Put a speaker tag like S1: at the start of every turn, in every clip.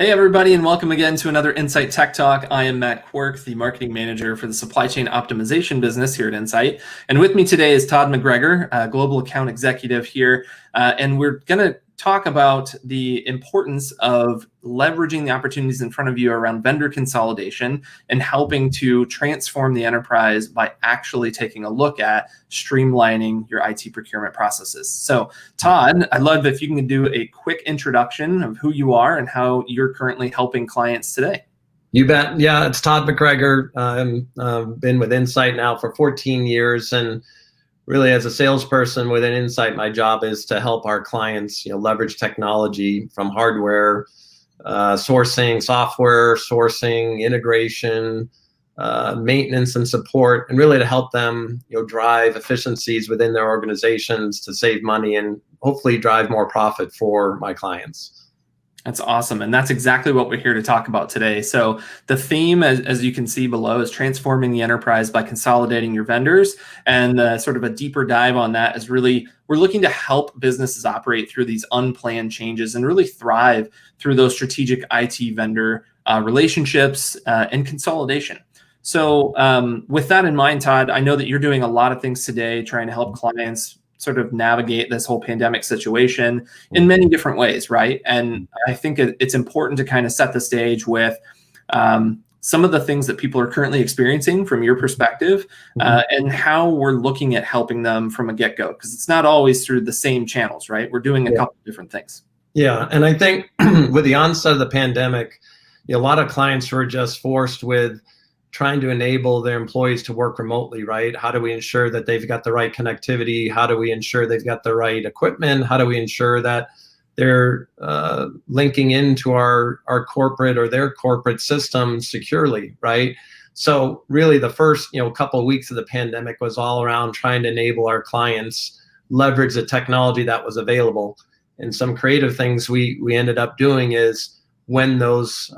S1: Hey everybody, and welcome again to another Insight Tech Talk. I am Matt Quirk, the marketing manager for the supply chain optimization business here at Insight. And with me today is Todd McGregor, global account executive here. And we're going to talk about the importance of leveraging the opportunities in front of you around vendor consolidation and helping to transform the enterprise by actually taking a look at streamlining your IT procurement processes. So Todd, I'd love if you can do a quick introduction of who you are and how you're currently helping clients today.
S2: You bet. Yeah, it's Todd McGregor. I've been with Insight now for 14 years, and really, as a salesperson within Insight, my job is to help our clients, leverage technology from hardware, sourcing, software sourcing, integration, maintenance, and support, and really to help them, drive efficiencies within their organizations to save money and hopefully drive more profit for my clients.
S1: That's awesome. And that's exactly what we're here to talk about today. So the theme, as you can see below, is transforming the enterprise by consolidating your vendors. And sort of a deeper dive on that is really, we're looking to help businesses operate through these unplanned changes and really thrive through those strategic IT vendor relationships and consolidation. So with that in mind, Todd, I know that you're doing a lot of things today trying to help clients sort of navigate this whole pandemic situation in many different ways, right? And I think it's important to kind of set the stage with some of the things that people are currently experiencing from your perspective and how we're looking at helping them from a get-go, because it's not always through the same channels, right? We're doing a couple of different things.
S2: Yeah, and I think with the onset of the pandemic, a lot of clients were just forced with trying to enable their employees to work remotely, right? How do we ensure that they've got the right connectivity? How do we ensure they've got the right equipment? How do we ensure that they're linking into our corporate or their corporate system securely, right? So really the first couple of weeks of the pandemic was all around trying to enable our clients leverage the technology that was available. And some creative things we ended up doing is when those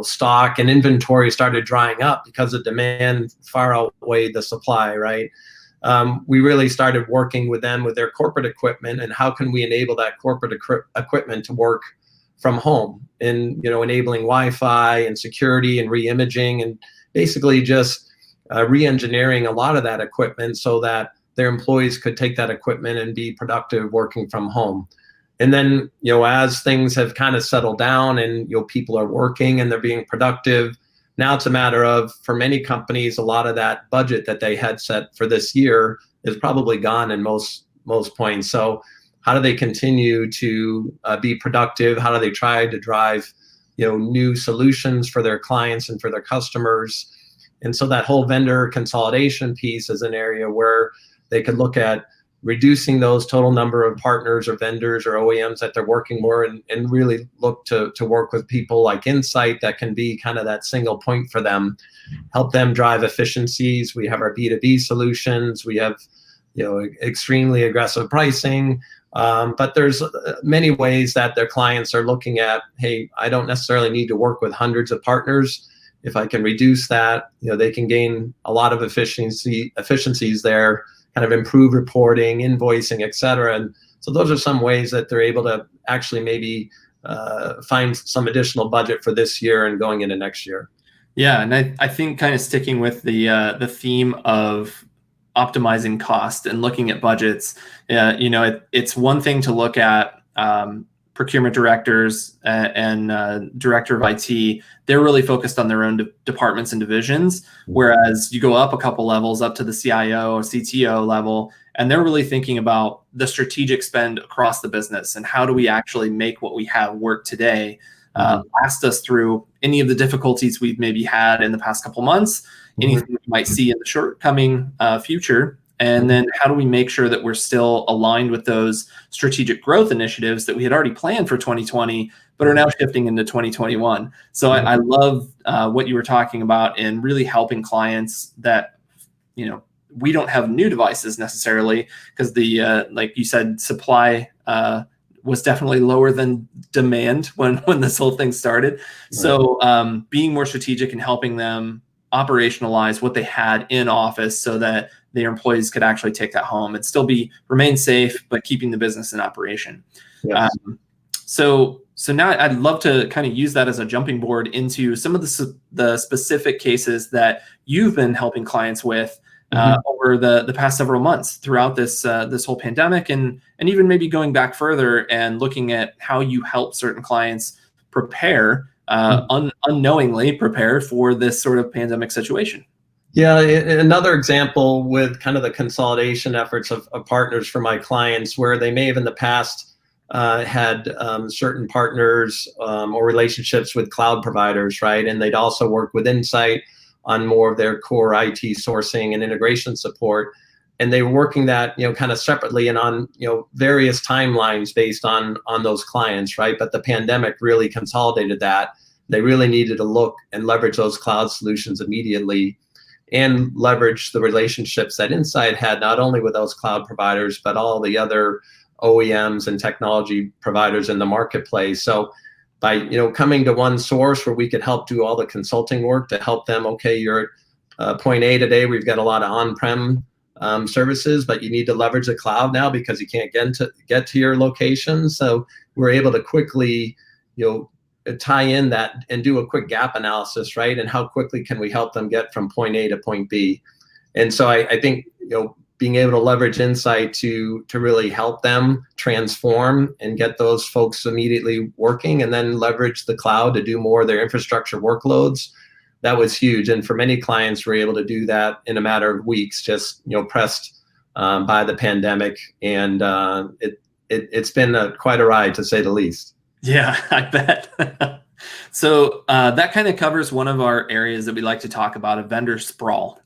S2: stock and inventory started drying up because the demand far outweighed the supply, right? We really started working with them with their corporate equipment and how can we enable that corporate equipment to work from home, and enabling Wi-Fi and security and re-imaging and basically just re-engineering a lot of that equipment so that their employees could take that equipment and be productive working from home. And then, as things have kind of settled down and, people are working and they're being productive, now it's a matter of, for many companies, a lot of that budget that they had set for this year is probably gone in most points. So how do they continue to be productive? How do they try to drive, new solutions for their clients and for their customers? And so that whole vendor consolidation piece is an area where they could look at reducing those total number of partners or vendors or OEMs that they're working more and really look to work with people like Insight that can be kind of that single point for them, help them drive efficiencies. We have our B2B solutions. We have, extremely aggressive pricing. But there's many ways that their clients are looking at, hey, I don't necessarily need to work with hundreds of partners. If I can reduce that, they can gain a lot of efficiencies there, kind of improve reporting, invoicing, et cetera. And so those are some ways that they're able to actually maybe find some additional budget for this year and going into next year.
S1: Yeah, and I think kind of sticking with the theme of optimizing cost and looking at budgets, it's one thing to look at procurement directors and director of IT. They're really focused on their own departments and divisions, whereas you go up a couple levels up to the CIO or CTO level, and they're really thinking about the strategic spend across the business and how do we actually make what we have work today last us through any of the difficulties we've maybe had in the past couple months, anything we might see in the short-coming future. And then how do we make sure that we're still aligned with those strategic growth initiatives that we had already planned for 2020, but are now shifting into 2021? So I love what you were talking about in really helping clients that, we don't have new devices necessarily because like you said, supply was definitely lower than demand when this whole thing started. Right. So being more strategic and helping them operationalize what they had in office so that their employees could actually take that home and still remain safe, but keeping the business in operation.
S2: Yes.
S1: So So now I'd love to kind of use that as a jumping board into some of the specific cases that you've been helping clients with over the past several months throughout this whole pandemic, and even maybe going back further and looking at how you help certain clients prepare, unknowingly prepare for this sort of pandemic situation.
S2: Yeah, another example with kind of the consolidation efforts of partners for my clients, where they may have in the past had certain partners or relationships with cloud providers, right? And they'd also work with Insight on more of their core IT sourcing and integration support. And they were working that, kind of separately and on, various timelines based on those clients, right? But the pandemic really consolidated that. They really needed to look and leverage those cloud solutions immediately, and leverage the relationships that Insight had, not only with those cloud providers, but all the other OEMs and technology providers in the marketplace. So by coming to one source where we could help do all the consulting work to help them, okay, you're at point A today, we've got a lot of on-prem services, but you need to leverage the cloud now because you can't get to your location. So we're able to quickly tie in that and do a quick gap analysis, right? And how quickly can we help them get from point A to point B? And so I think being able to leverage Insight to really help them transform and get those folks immediately working, and then leverage the cloud to do more of their infrastructure workloads, that was huge. And for many clients, we're able to do that in a matter of weeks, just pressed by the pandemic. And it's been quite a ride, to say the least.
S1: Yeah, I bet. So that kind of covers one of our areas that we like to talk about, a vendor sprawl,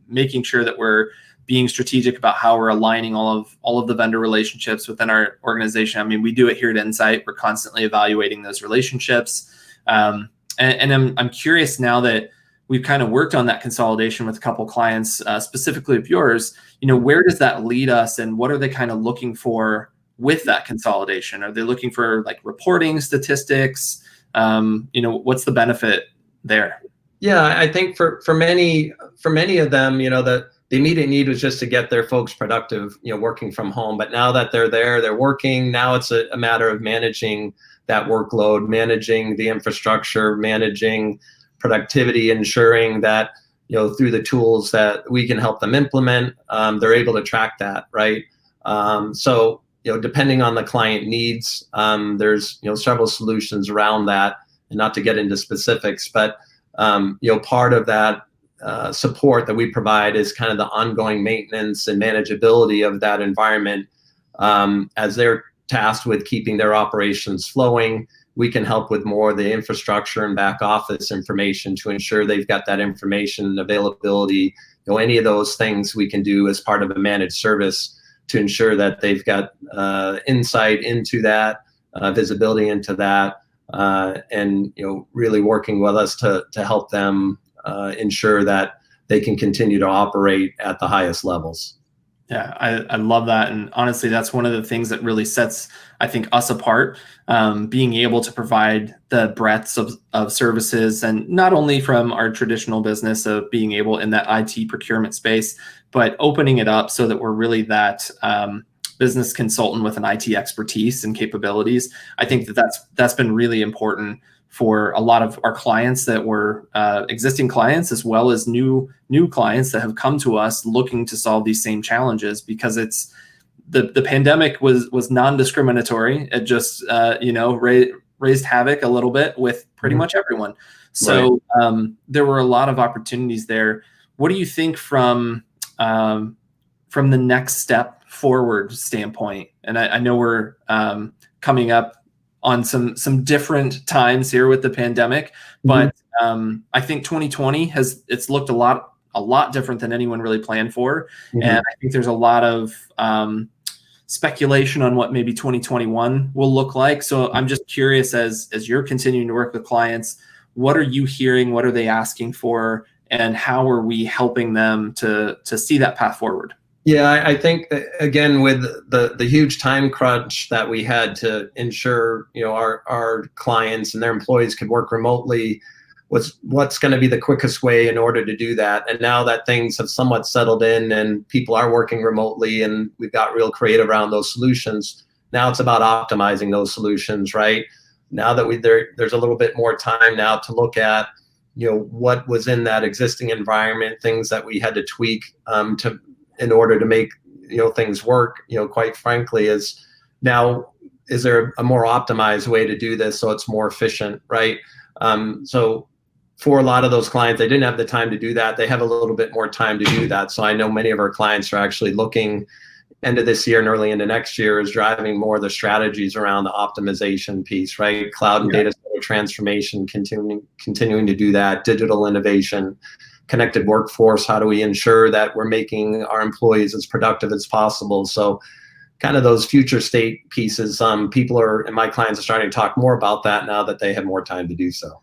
S1: making sure that we're being strategic about how we're aligning all of the vendor relationships within our organization. I mean, we do it here at Insight. We're constantly evaluating those relationships. And I'm curious, now that we've kind of worked on that consolidation with a couple clients, specifically of yours, where does that lead us, and what are they kind of looking for with that consolidation? Are they looking for like reporting statistics? What's the benefit there?
S2: Yeah, I think for many of them, the immediate need was just to get their folks productive, working from home. But now that they're there, they're working. Now it's a matter of managing that workload, managing the infrastructure, managing productivity, ensuring that through the tools that we can help them implement, they're able to track that, right? So depending on the client needs, there's several solutions around that, and not to get into specifics, but part of that support that we provide is kind of the ongoing maintenance and manageability of that environment. As they're tasked with keeping their operations flowing, we can help with more of the infrastructure and back office information to ensure they've got that information availability. Any of those things we can do as part of a managed service to ensure that they've got insight into that, visibility into that, and really working with us to help them ensure that they can continue to operate at the highest levels.
S1: Yeah, I love that. And honestly, that's one of the things that really sets, I think, us apart, being able to provide the breadth of services, and not only from our traditional business of being able in that IT procurement space, but opening it up so that we're really that business consultant with an IT expertise and capabilities. I think that's been really important for a lot of our clients that were existing clients, as well as new clients that have come to us looking to solve these same challenges, because it's the pandemic was non-discriminatory. It just raised havoc a little bit with pretty much everyone. So there were a lot of opportunities there. What do you think from the next step forward standpoint? And I know we're coming up on some different times here with the pandemic, but I think 2020 it's looked a lot different than anyone really planned for. And I think there's a lot of speculation on what maybe 2021 will look like. So I'm just curious, as you're continuing to work with clients, what are you hearing? What are they asking for? And how are we helping them to see that path forward?
S2: Yeah, I think, again, with the huge time crunch that we had to ensure our clients and their employees could work remotely, what's going to be the quickest way in order to do that. And now that things have somewhat settled in and people are working remotely and we've got real creative around those solutions, now it's about optimizing those solutions, right? now that there's a little bit more time now to look at, what was in that existing environment, things that we had to tweak in order to make things work. Quite frankly, is there a more optimized way to do this so it's more efficient, right? So for a lot of those clients, they didn't have the time to do that. They have a little bit more time to do that. So I know many of our clients are actually looking end of this year and early into next year is driving more of the strategies around the optimization piece, right? Cloud and data center transformation, continuing to do that, digital innovation, connected workforce. How do we ensure that we're making our employees as productive as possible? So kind of those future state pieces, people and my clients are starting to talk more about that now that they have more time to do so.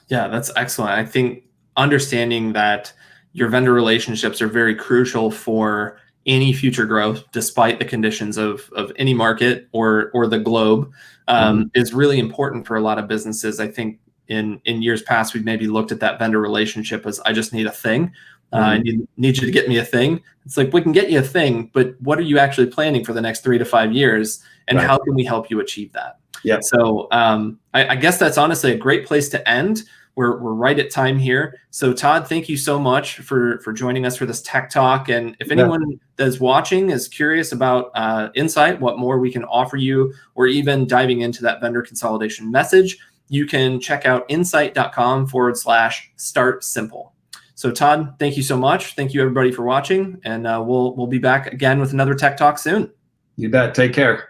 S1: Yeah, that's excellent. I think understanding that your vendor relationships are very crucial for any future growth, despite the conditions of any market or the globe, is really important for a lot of businesses. I think in years past, we've maybe looked at that vendor relationship as, I just need a thing. I need you to get me a thing. It's like, we can get you a thing, but what are you actually planning for the next 3 to 5 years? And how can we help you achieve that?
S2: Yeah.
S1: So I guess that's honestly a great place to end. We're right at time here. So Todd, thank you so much for joining us for this Tech Talk. And if anyone that's watching is curious about Insight, what more we can offer you, or even diving into that vendor consolidation message, you can check out insight.com/start simple. So Todd, thank you so much. Thank you everybody for watching. And we'll be back again with another Tech Talk soon.
S2: You bet. Take care.